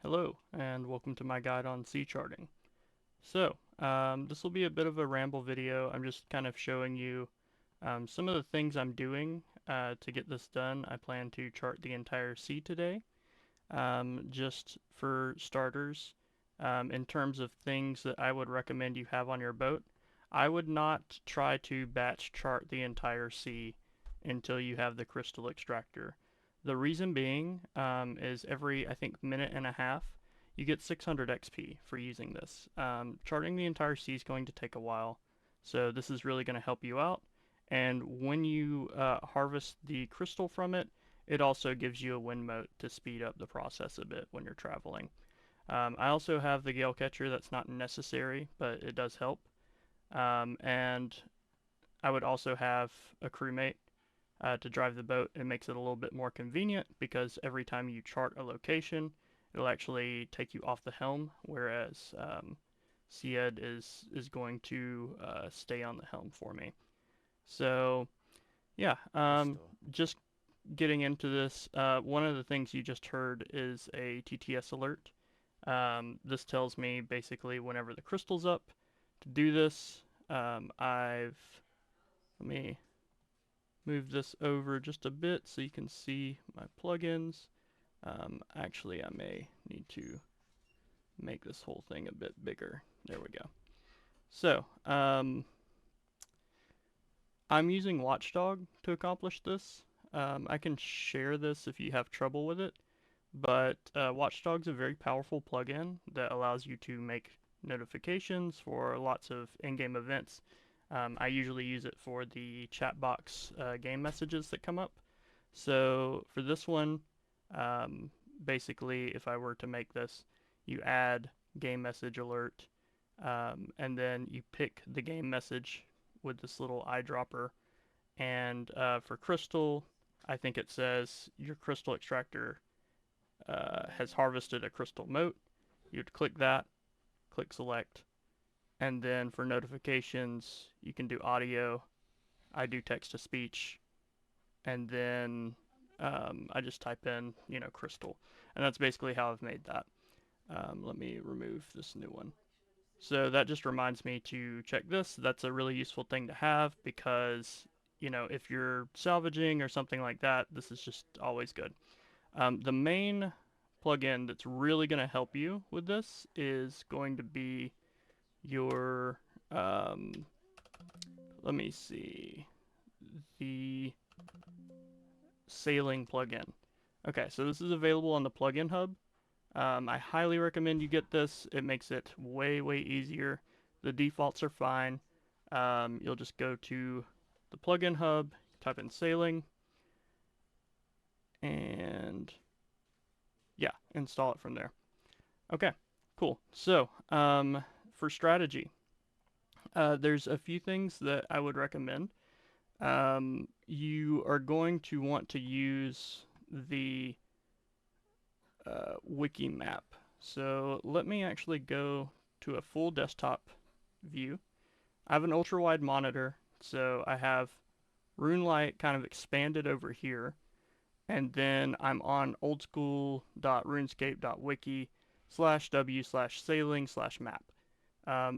Hello, and welcome to my guide on sea charting. This will be a bit of a ramble video. I'm just kind of showing you some of the things I'm doing to get this done. I plan to chart the entire sea today. Just for starters, in terms of things that I would recommend you have on your boat, I would not try to batch chart the entire sea until you have the crystal extractor. The reason being is every, I think, minute and a half, you get 600 XP for using this. Charting the entire sea is going to take a while, so this is really going to help you out. And when you harvest the crystal from it, it also gives you a wind mote to speed up the process a bit when you're traveling. I also have the gale catcher. That's not necessary, but it does help. And I would also have a crewmate to drive the boat. It makes it a little bit more convenient because every time you chart a location, it'll actually take you off the helm, whereas Cied is going to stay on the helm for me. So yeah, Crystal. just getting into this, one of the things you just heard is a TTS alert. This tells me basically whenever the crystal's up to do this. Let me move this over just a bit so you can see my plugins. Actually, I may need to make this whole thing a bit bigger. There we go. So, I'm using Watchdog to accomplish this. I can share this if you have trouble with it, but Watchdog's a very powerful plugin that allows you to make notifications for lots of in-game events. I usually use it for the chat box game messages that come up. So for this one, um, basically, if I were to make this, you add game message alert, and then you pick the game message with this little eyedropper. And for crystal, I think it says your crystal extractor has harvested a crystal mote. You'd click that, click select, and then for notifications, you can do audio. I do text to speech, and then I just type in, crystal, and that's basically how I've made that. Let me remove this new one. So that just reminds me to check this. That's a really useful thing to have because, if you're salvaging or something like that, this is just always good. The main plugin that's really going to help you with this is going to be your, um, let me see, the sailing plugin. Okay, so this is available on the plugin hub. I highly recommend you get this. It makes it way, way easier. The defaults are fine. You'll just go to the plugin hub, type in sailing, and yeah, install it from there. Okay, cool. So, for strategy, there's a few things that I would recommend. You are going to want to use the wiki map. So let me actually go to a full desktop view. I have an ultra wide monitor, so I have RuneLite kind of expanded over here, and then I'm on oldschool.runescape.wiki /w/sailing/map.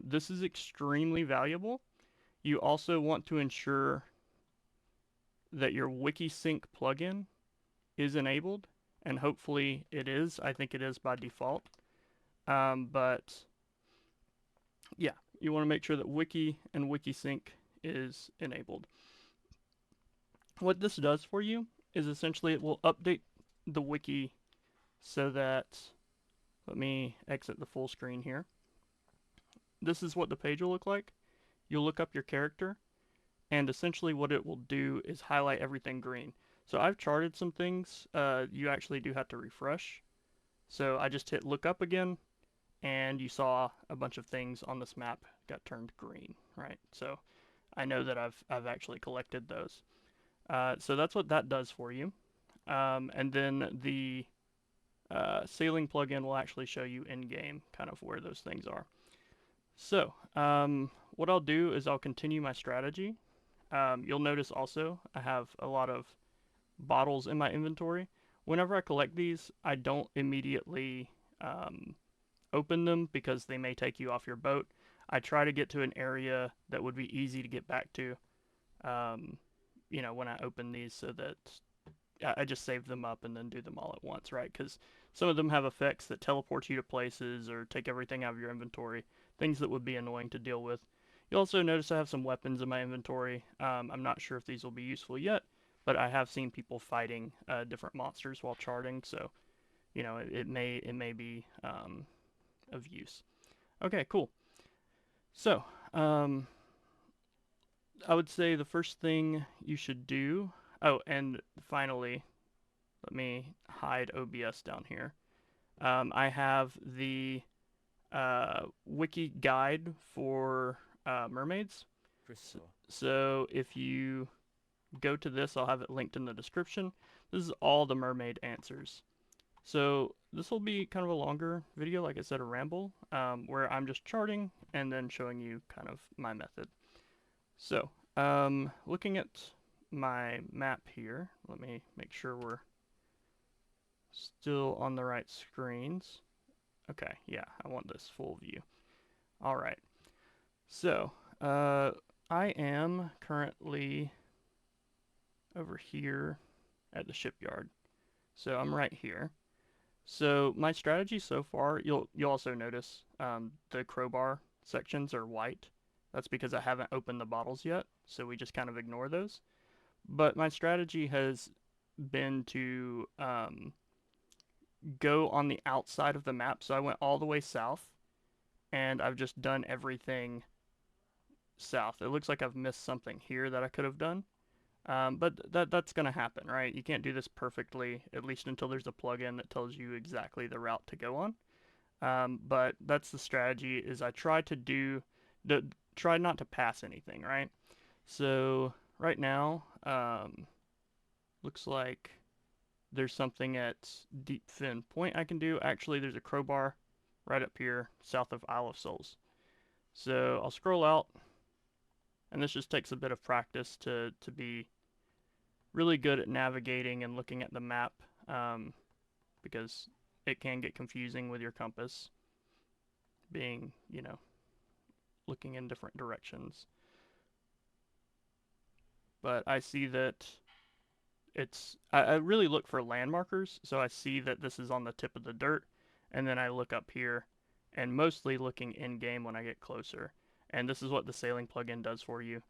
This is extremely valuable. You also want to ensure that your WikiSync plugin is enabled, and hopefully it is. I think it is by default. But yeah, you want to make sure that Wiki and WikiSync is enabled. What this does for you is essentially it will update the wiki so that, let me exit the full screen here. This is what the page will look like. You'll look up your character, and essentially what it will do is highlight everything green. So I've charted some things. You actually do have to refresh. So I just hit look up again, and you saw a bunch of things on this map got turned green, right? So I know that I've actually collected those. So that's what that does for you. And then the sailing plugin will actually show you in game kind of where those things are. So what I'll do is I'll continue my strategy. You'll notice also I have a lot of bottles in my inventory. Whenever I collect these, I don't immediately open them because they may take you off your boat. I try to get to an area that would be easy to get back to, um, when I open these, so that I just save them up and then do them all at once, right? Because some of them have effects that teleport you to places or take everything out of your inventory, things that would be annoying to deal with. You'll also notice I have some weapons in my inventory. I'm not sure if these will be useful yet, but I have seen people fighting different monsters while charting, so it may be of use. Okay, cool. So, I would say the first thing you should do. Oh, and finally, let me hide OBS down here. I have the wiki guide for mermaids. Crystal. So if you go to this, I'll have it linked in the description. This is all the mermaid answers. So this will be kind of a longer video, like I said, a ramble, where I'm just charting and then showing you kind of my method. So, looking at my map here, let me make sure we're still on the right screens. Okay, yeah, I want this full view. All right. So, I am currently over here at the shipyard. So I'm right here. So my strategy so far, you'll also notice the crowbar sections are white. That's because I haven't opened the bottles yet, so we just kind of ignore those. But my strategy has been to go on the outside of the map. So I went all the way south, and I've just done everything south. It looks like I've missed something here that I could have done. But that's going to happen, right? You can't do this perfectly, at least until there's a plugin that tells you exactly the route to go on. But that's the strategy. Is I try not to pass anything, right? So right now, looks like there's something at Deep Fin Point I can do. Actually, there's a crowbar right up here south of Isle of Souls. So I'll scroll out, and this just takes a bit of practice to be really good at navigating and looking at the map, because it can get confusing with your compass being, looking in different directions. But I see that I really look for land markers, so I see that this is on the tip of the dirt, and then I look up here, and mostly looking in-game when I get closer. And this is what the sailing plugin does for you.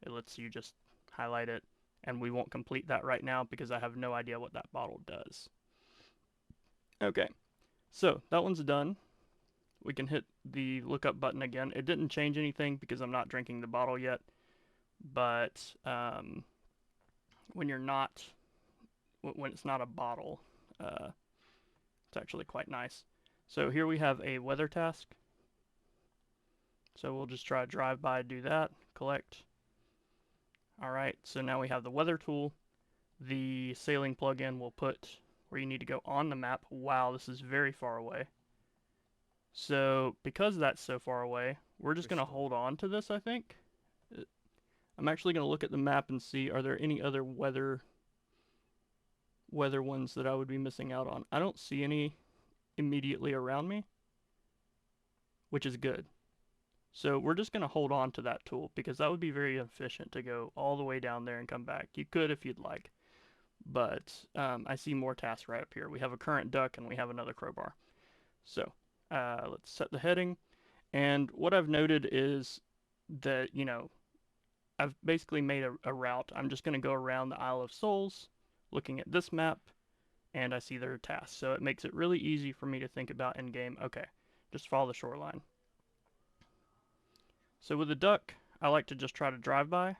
It lets you just highlight it, and we won't complete that right now because I have no idea what that bottle does. Okay, so that one's done. We can hit the lookup button again. It didn't change anything because I'm not drinking the bottle yet, but when it's not a bottle, it's actually quite nice. So here we have a weather task. So we'll just try drive by, do that, collect. All right, so now we have the weather tool. The sailing plugin will put where you need to go on the map. Wow, this is very far away. So because that's so far away, we're just going to hold on to this, I think. I'm actually going to look at the map and see, are there any other weather ones that I would be missing out on? I don't see any immediately around me, which is good. So we're just going to hold on to that tool because that would be very efficient to go all the way down there and come back. You could if you'd like, but I see more tasks right up here. We have a current duck and we have another crowbar. So let's set the heading. And what I've noted is that, I've basically made a route. I'm just going to go around the Isle of Souls looking at this map, and I see their tasks. So it makes it really easy for me to think about in game. Okay, just follow the shoreline. So with the duck, I like to just try to drive by.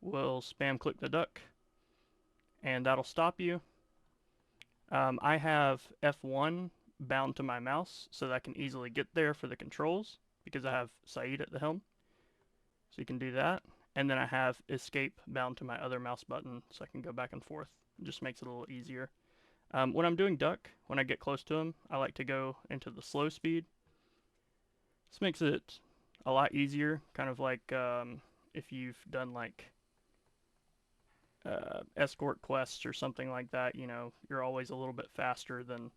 We'll spam click the duck, and that'll stop you. I have F1 bound to my mouse so that I can easily get there for the controls because I have Saeed at the helm. So you can do that. And then I have escape bound to my other mouse button so I can go back and forth. It just makes it a little easier. When I'm doing duck, when I get close to him, I like to go into the slow speed. This makes it a lot easier, kind of like if you've done like escort quests or something like that, you're always a little bit faster than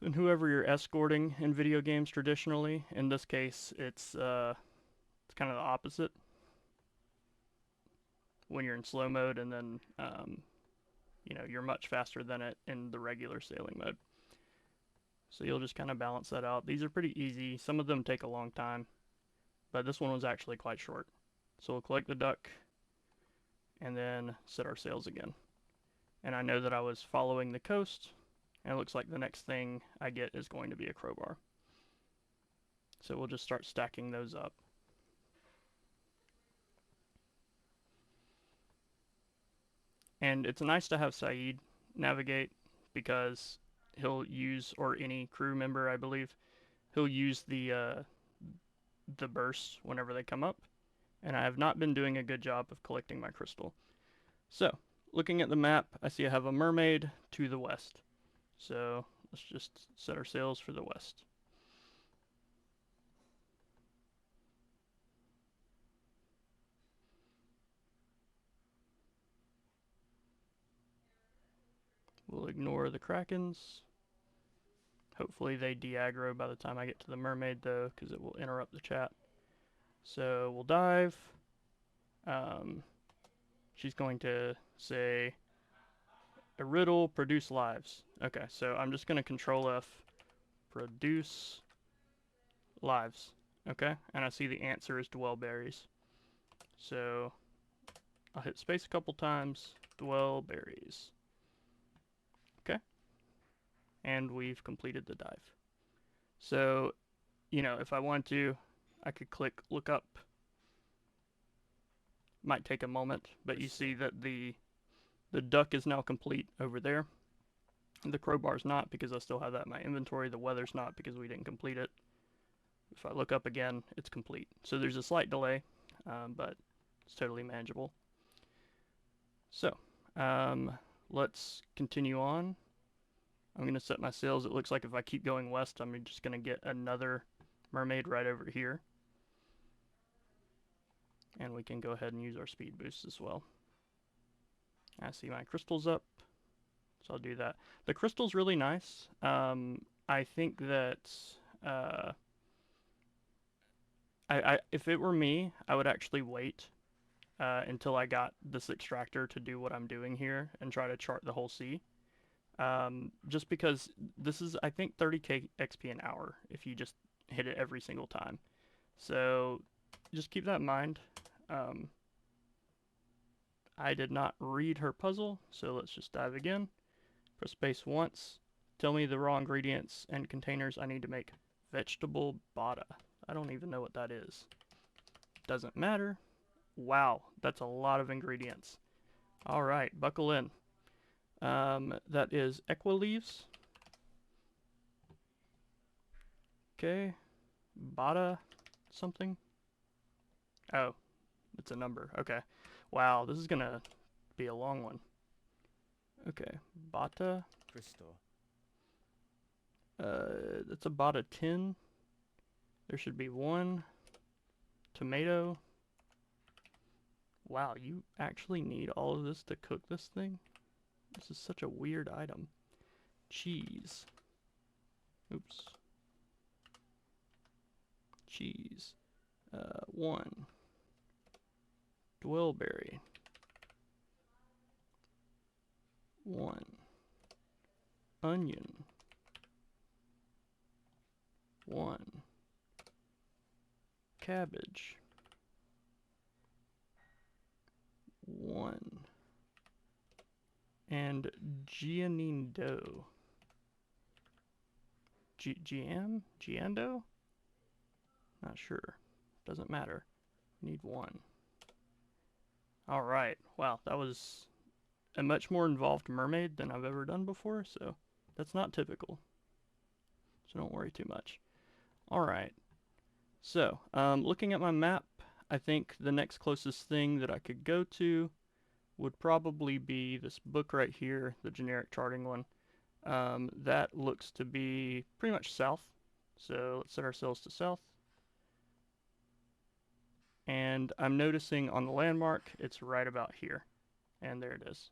And whoever you're escorting in video games traditionally, in this case, it's kind of the opposite when you're in slow mode, and then you're much faster than it in the regular sailing mode. So you'll just kind of balance that out. These are pretty easy. Some of them take a long time, but this one was actually quite short. So we'll collect the duck and then set our sails again. And I know that I was following the coast, and it looks like the next thing I get is going to be a crowbar. So we'll just start stacking those up. And it's nice to have Saeed navigate because he'll use, or any crew member, I believe, he'll use the bursts whenever they come up. And I have not been doing a good job of collecting my crystal. So, looking at the map, I see I have a mermaid to the west. So, let's just set our sails for the west. We'll ignore the krakens. Hopefully they de-aggro by the time I get to the mermaid though, because it will interrupt the chat. So we'll dive. She's going to say a riddle, produce lives. Okay, so I'm just going to control F, produce lives. Okay, and I see the answer is dwell berries. So I'll hit space a couple times, dwell berries. Okay, and we've completed the dive. So, if I want to, I could click look up. Might take a moment, but you see that the duck is now complete over there. The crowbar's not because I still have that in my inventory. The weather's not because we didn't complete it. If I look up again, it's complete. So there's a slight delay, but it's totally manageable. So, let's continue on. I'm going to set my sails. It looks like if I keep going west, I'm just going to get another mermaid right over here. And we can go ahead and use our speed boost as well. I see my crystal's up, so I'll do that. The crystal's really nice. I think that if it were me, I would actually wait until I got this extractor to do what I'm doing here and try to chart the whole sea. Just because this is, I think, 30k XP an hour if you just hit it every single time. So just keep that in mind. I did not read her puzzle, so let's just dive again. Press space once. Tell me the raw ingredients and containers I need to make vegetable bada. I don't even know what that is. Doesn't matter. Wow, that's a lot of ingredients. Alright, buckle in. That is equa leaves. Okay. Bada something. Oh, it's a number. Okay. Wow, this is gonna be a long one. Okay, bata. Crystal. That's a bata 10. There should be one. Tomato. Wow, you actually need all of this to cook this thing? This is such a weird item. Cheese. Oops. Cheese. 1. Dwellberry. 1. Onion. 1. Cabbage. 1. And Giannine dough. Giando? Not sure. Doesn't matter. Need 1. Alright. Wow, that was a much more involved mermaid than I've ever done before, so that's not typical. So don't worry too much. Alright. So, looking at my map, I think the next closest thing that I could go to would probably be this book right here, the generic charting one. That looks to be pretty much south. So let's set ourselves to south. And I'm noticing on the landmark, it's right about here. And there it is.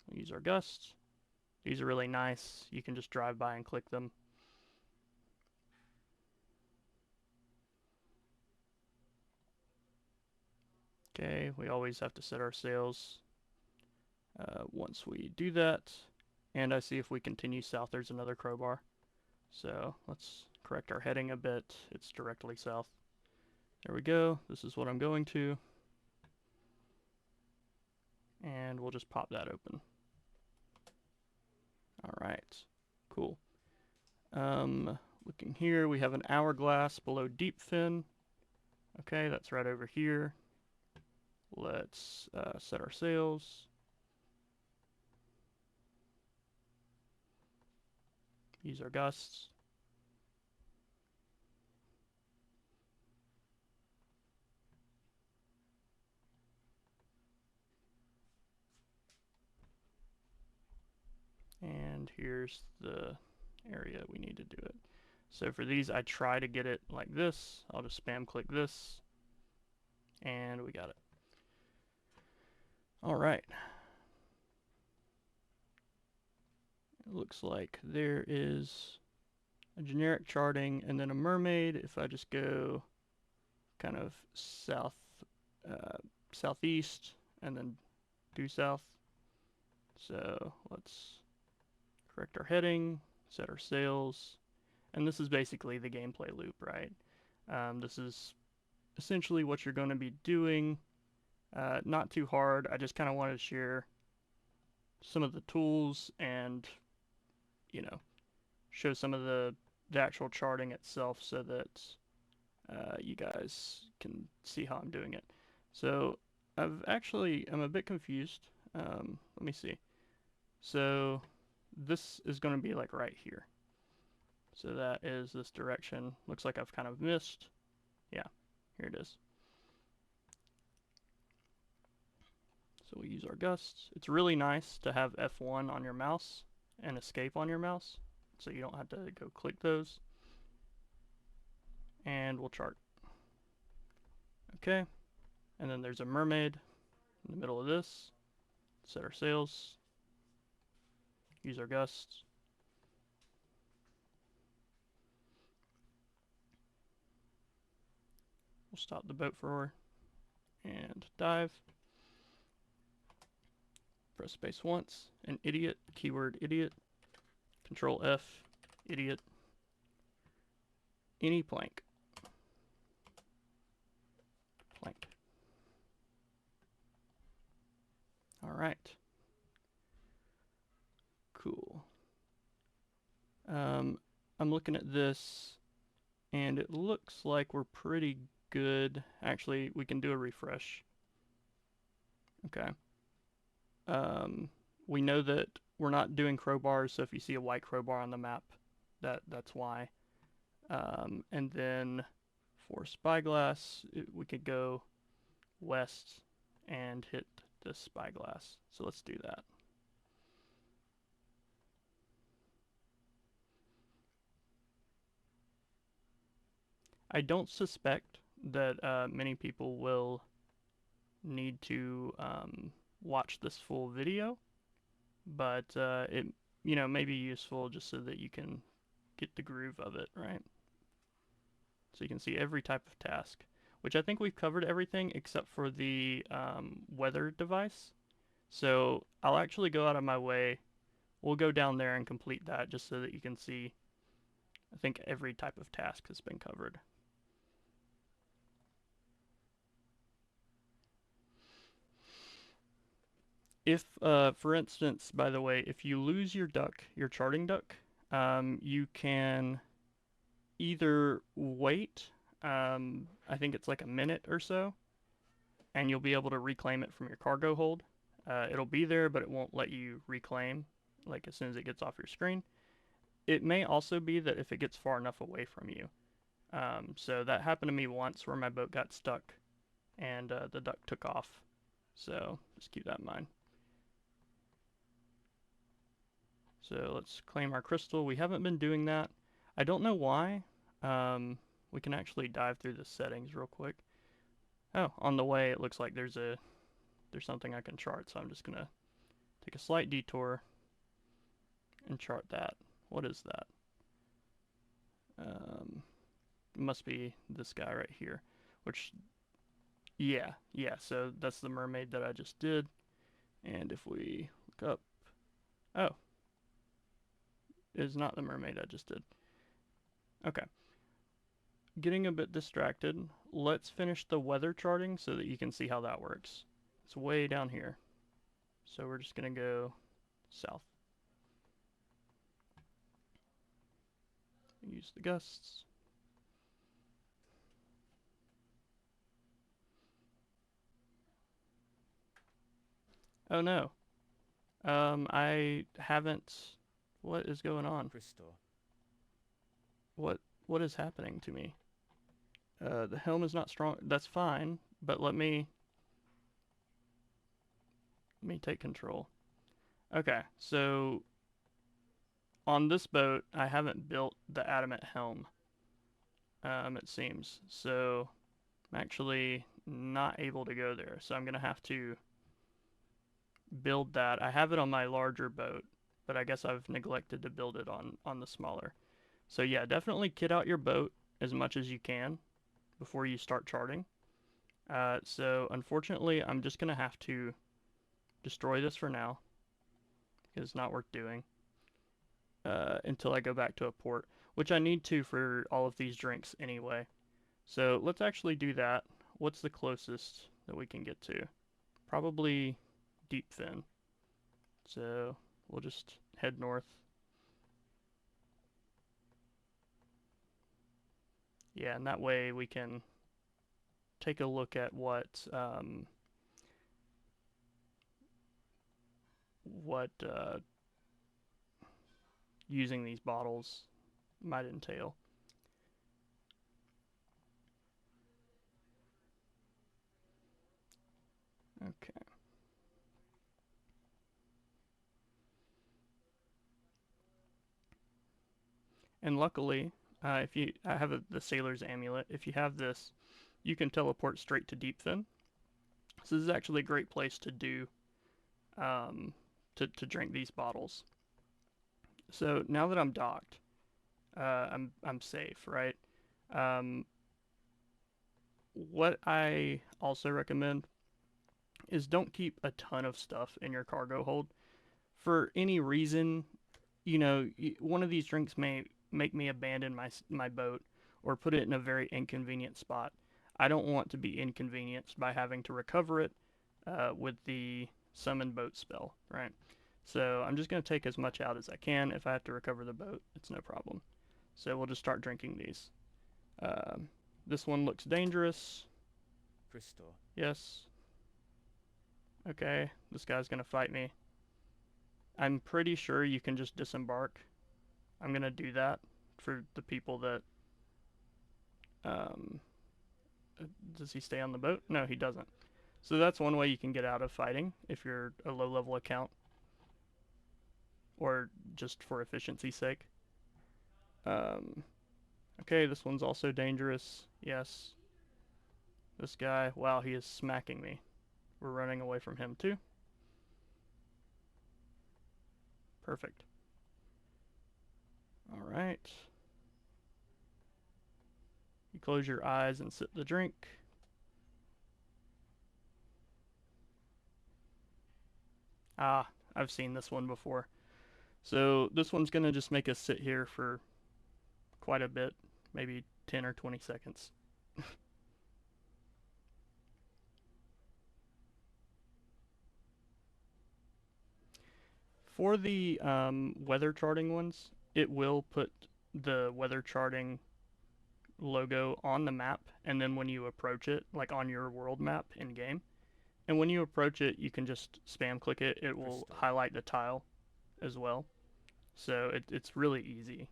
We'll use our gust. These are really nice. You can just drive by and click them. Okay, we always have to set our sails. Once we do that, and I see if we continue south, there's another crowbar. So let's correct our heading a bit. It's directly south. There we go. This is what I'm going to. And we'll just pop that open. All right, cool. Looking here, we have an hourglass below deep fin. Okay, that's right over here. Let's set our sails. Use our gusts. And here's the area we need to do it. So for these, I try to get it like this. I'll just spam click this, and we got it. All right. It looks like there is a generic charting and then a mermaid. If I just go kind of southeast and then due south. So let's correct our heading, set our sails, and this is basically the gameplay loop, right? This is essentially what you're going to be doing. Not too hard. I just kind of wanted to share some of the tools and, you know, show some of the actual charting itself so that you guys can see how I'm doing it. So I'm a bit confused. Let me see. So this is going to be like right here. So that is this direction. Looks like I've kind of missed. Yeah, here it is. So we use our gusts. It's really nice to have F1 on your mouse and escape on your mouse, so you don't have to go click those. And we'll chart. Okay, and then there's a mermaid in the middle of this. Set our sails. Use our gusts. We'll stop the boat for and dive. Press space once. An idiot. Keyword idiot. Control F. Idiot. Any plank. Plank. All right. Cool. I'm looking at this, and it looks like we're pretty good. Actually, we can do a refresh. Okay. We know that we're not doing crowbars, so if you see a white crowbar on the map, that's why. And then for spyglass, we could go west and hit the spyglass. So let's do that. I don't suspect that many people will need to watch this full video, but it may be useful just so that you can get the groove of it, right? So you can see every type of task, which I think we've covered everything except for the weather device. So I'll actually go out of my way. We'll go down there and complete that just so that you can see, I think every type of task has been covered. If, for instance, by the way, if you lose your duck, your charting duck, you can either wait, I think it's like a minute or so, and you'll be able to reclaim it from your cargo hold. It'll be there, but it won't let you reclaim, like as soon as it gets off your screen. It may also be that if it gets far enough away from you. So that happened to me once where my boat got stuck and the duck took off. So just keep that in mind. So let's claim our crystal. We haven't been doing that. I don't know why. We can actually dive through the settings real quick. Oh, on the way it looks like there's something I can chart, so I'm just gonna take a slight detour. and chart that. What is that? It must be this guy right here, which, yeah, so that's the mermaid that I just did. And if we look up, oh, it's not the mermaid I just did. Okay. Getting a bit distracted. Let's finish the weather charting so that you can see how that works. It's way down here. So we're just going to go south. Use the gusts. Oh no. I haven't. What is going on? Crystal. What is happening to me? The helm is not strong. That's fine, but let me take control. Okay, so on this boat, I haven't built the adamant helm. It seems so. I'm actually not able to go there, so I'm gonna have to build that. I have it on my larger boat, but I guess I've neglected to build it on the smaller. So yeah, definitely kit out your boat as much as you can before you start charting. So unfortunately, I'm just gonna have to destroy this for now because it's not worth doing until I go back to a port, which I need to for all of these drinks anyway. So let's actually do that. What's the closest that we can get to? Probably Deep Fin. So we'll just head north. Yeah, and that way we can take a look at what using these bottles might entail. Okay. And luckily, if you I have the sailor's amulet. If you have this, you can teleport straight to Deep Fin. So this is actually a great place to do to drink these bottles. So now that I'm docked, I'm safe, right? Um, what I also recommend is don't keep a ton of stuff in your cargo hold. For any reason, one of these drinks may make me abandon my boat or put it in a very inconvenient spot. I don't want to be inconvenienced by having to recover it with the summon boat spell, right? So I'm just going to take as much out as I can. If I have to recover the boat, it's no problem. So we'll just start drinking these. Um, this one looks dangerous. Crystal. Yes. Okay, this guy's going to fight me. I'm pretty sure you can just disembark. I'm going to do that for the people that. Um, does he stay on the boat? No, he doesn't. So that's one way you can get out of fighting if you're a low level account or just for efficiency's sake. Um, okay, this one's also dangerous. Yes. This guy, wow, he is smacking me. We're running away from him too. Perfect. All right. You close your eyes and sip the drink. Ah, I've seen this one before. So this one's going to just make us sit here for quite a bit, maybe 10 or 20 seconds. For the weather charting ones, it will put the weather charting logo on the map, and then when you approach it, like on your world map in game, and when you approach it, you can just spam click it. It will Crystal. highlight the tile as well. So it's really easy.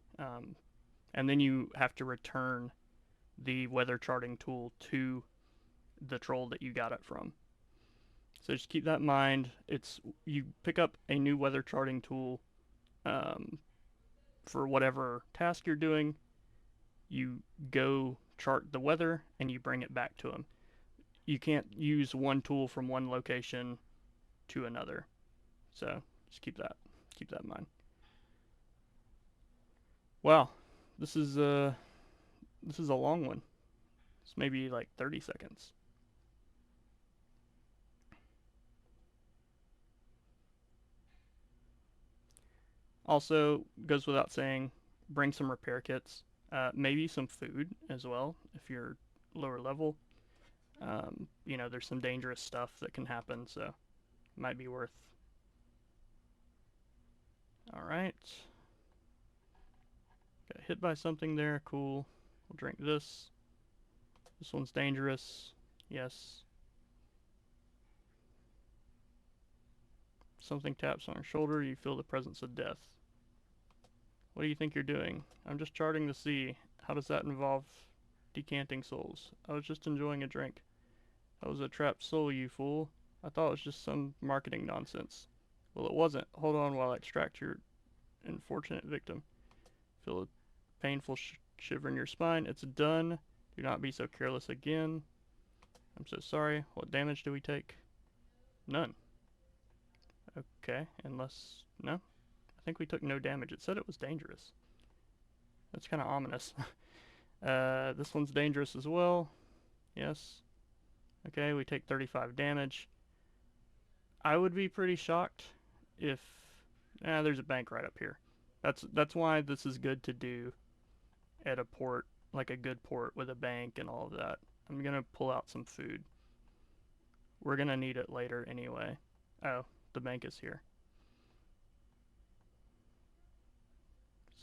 And then you have to return the weather charting tool to the troll that you got it from. So just keep that in mind. It's you pick up a new weather charting tool um, for whatever task you're doing. You go chart the weather and you bring it back to them. You can't use one tool from one location to another. So just keep that in mind. Wow, this is this is a long one. It's maybe like 30 seconds. Also, goes without saying, bring some repair kits, maybe some food as well if you're lower level. You know, there's some dangerous stuff that can happen, so it might be worth. All right, got hit by something there. Cool. We'll drink this. This one's dangerous. Yes. Something taps on your shoulder. You feel the presence of death. What do you think you're doing? I'm just charting the sea. How does that involve decanting souls? I was just enjoying a drink. That was a trapped soul, you fool. I thought it was just some marketing nonsense. Well, it wasn't. Hold on while I extract your unfortunate victim. Feel a painful shiver in your spine. It's done. Do not be so careless again. I'm so sorry. What damage do we take? None. Okay, unless... No? I think we took no damage. It said it was dangerous. That's kind of ominous. This one's dangerous as well. Yes. Okay, we take 35 damage. I would be pretty shocked if... there's a bank right up here. That's why this is good to do at a port, like a good port with a bank and all of that. I'm gonna pull out some food. We're gonna need it later anyway. Oh, the bank is here.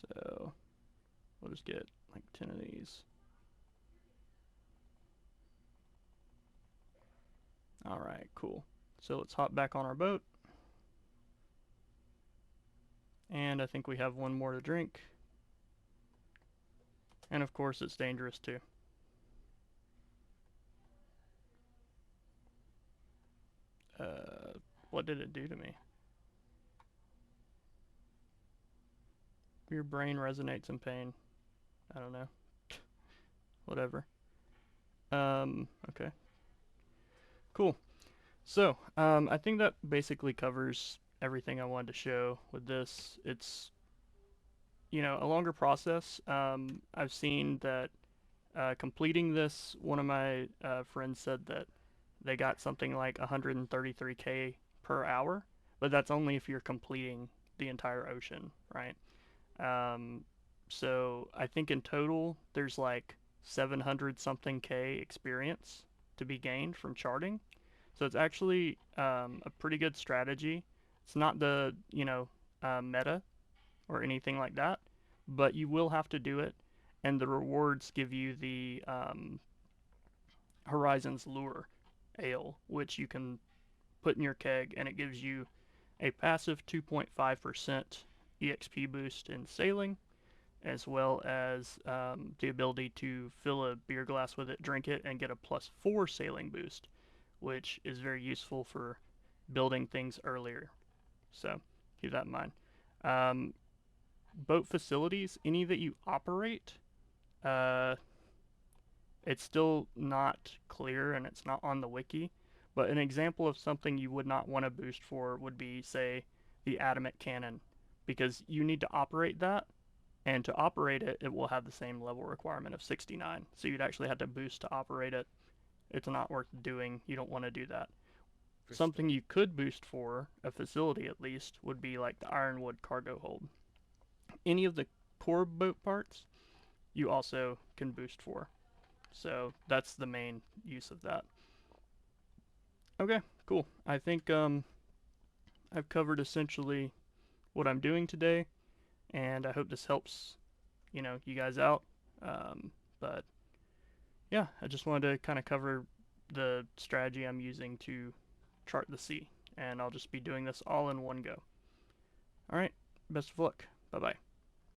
So, we'll just get like 10 of these. Alright, cool. So let's hop back on our boat. And I think we have one more to drink. And of course it's dangerous too. What did it do to me? Your brain resonates in pain. I don't know. Whatever. Okay. Cool. So, I think that basically covers everything I wanted to show with this. It's, you know, a longer process. I've seen that completing this, one of my friends said that they got something like 133K per hour, but that's only if you're completing the entire ocean, right? Um, so I think in total there's like 700 something K experience to be gained from charting. So it's actually a pretty good strategy. It's not the, you know, meta or anything like that, but you will have to do it. And the rewards give you the Horizons Lure Ale, which you can put in your keg, and it gives you a passive 2.5% EXP boost in sailing, as well as the ability to fill a beer glass with it, drink it, and get a +4 sailing boost, which is very useful for building things earlier. So keep that in mind. Um, Boat facilities, any that you operate, uh, it's still not clear and it's not on the wiki. But an example of something you would not want to boost for would be, say, the adamant cannon, because you need to operate that, and to operate it, it will have the same level requirement of 69. So you'd actually have to boost to operate it. It's not worth doing. You don't want to do that. Something you could boost for, a facility at least, would be like the Ironwood cargo hold. Any of the core boat parts, you also can boost for. So that's the main use of that. Okay, cool. I think I've covered essentially what I'm doing today, and I hope this helps, you know, you guys out. But yeah, I just wanted to kind of cover the strategy I'm using to chart the sea, and I'll just be doing this all in one go. All right, best of luck. Bye bye.